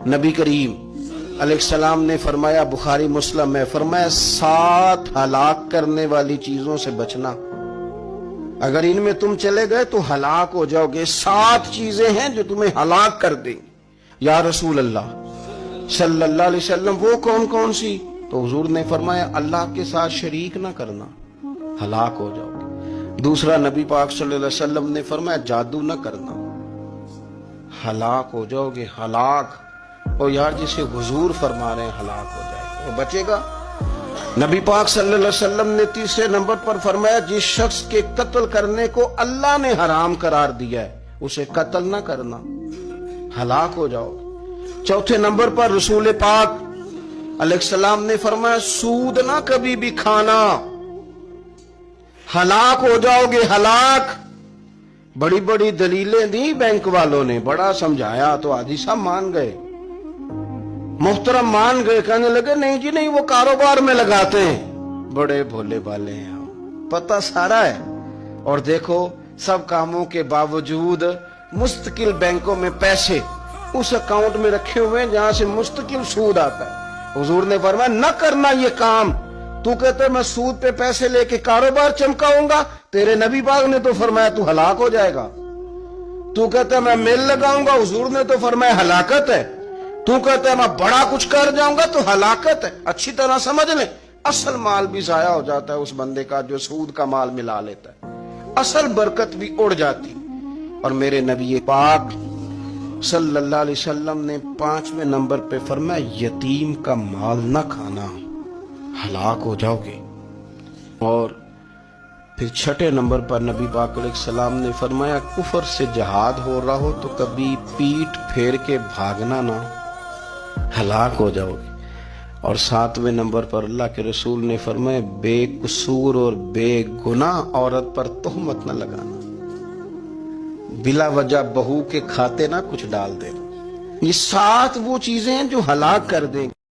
نبی کریم علیہ السلام نے فرمایا، بخاری مسلم میں فرمایا، 7 ہلاک کرنے والی چیزوں سے بچنا، اگر ان میں تم چلے گئے تو ہلاک ہو جاؤ گے۔ 7 چیزیں ہیں جو تمہیں ہلاک کر دیں۔ یا رسول اللہ صلی اللہ علیہ وسلم وہ کون کون سی؟ تو حضور نے فرمایا، اللہ کے ساتھ شریک نہ کرنا، ہلاک ہو جاؤ گے۔ دوسرا نبی پاک صلی اللہ علیہ وسلم نے فرمایا، جادو نہ کرنا، ہلاک ہو جاؤ گے، ہلاک۔ اور یار جسے حضور فرما رہے ہیں ہلاک ہو جائے گا، وہ بچے گا؟ نبی پاک صلی اللہ علیہ وسلم نے تیسرے نمبر پر فرمایا، جس شخص کے قتل کرنے کو اللہ نے حرام قرار دیا ہے اسے قتل نہ کرنا، ہلاک ہو جاؤ گے۔ چوتھے نمبر پر رسول پاک علیہ السلام نے فرمایا، سود نہ کبھی بھی کھانا، ہلاک ہو جاؤ گے، ہلاک۔ بڑی بڑی دلیلیں دی بینک والوں نے، بڑا سمجھایا تو حاجی صاحب مان گئے، محترم مان گئے، کہنے لگے نہیں جی نہیں، وہ کاروبار میں لگاتے ہیں۔ بڑے بھولے بالے ہیں ہم، پتہ سارا ہے۔ اور دیکھو سب کاموں کے باوجود مستقل بینکوں میں پیسے اس اکاؤنٹ میں رکھے ہوئے ہیں جہاں سے مستقل سود آتا ہے۔ حضور نے فرمایا نہ کرنا یہ کام۔ تو کہتے میں سود پہ پیسے لے کے کاروبار چمکاؤں گا، تیرے نبی پاک نے تو فرمایا تو ہلاک ہو جائے گا۔ تو کہتا میں میل لگاؤں گا، حضور نے تو فرمایا ہلاکت ہے۔ تو کہتا ہے میں بڑا کچھ کر جاؤں گا تو ہلاکت ہے۔ اچھی طرح سمجھ لیں، اصل مال بھی ضائع ہو جاتا ہے اس بندے کا جو سود کا مال ملا لیتا ہے، اصل برکت بھی اڑ جاتی۔ اور میرے نبی پاک صلی اللہ علیہ وسلم نے 5ویں نمبر پہ فرمایا، یتیم کا مال نہ کھانا، ہلاک ہو جاؤ گے۔ اور پھر 6 نمبر پر نبی پاک علیہ السلام نے فرمایا، کفر سے جہاد ہو رہا ہو تو کبھی پیٹ پھیر کے بھاگنا نہ، ہلاک ہو جاؤ گے۔ اور 7ویں نمبر پر اللہ کے رسول نے فرمایا، بے قصور اور بے گناہ عورت پر تہمت نہ لگانا، بلا وجہ بہو کے کھاتے نہ کچھ ڈال دینا۔ یہ 7 وہ چیزیں ہیں جو ہلاک کر دیں گے۔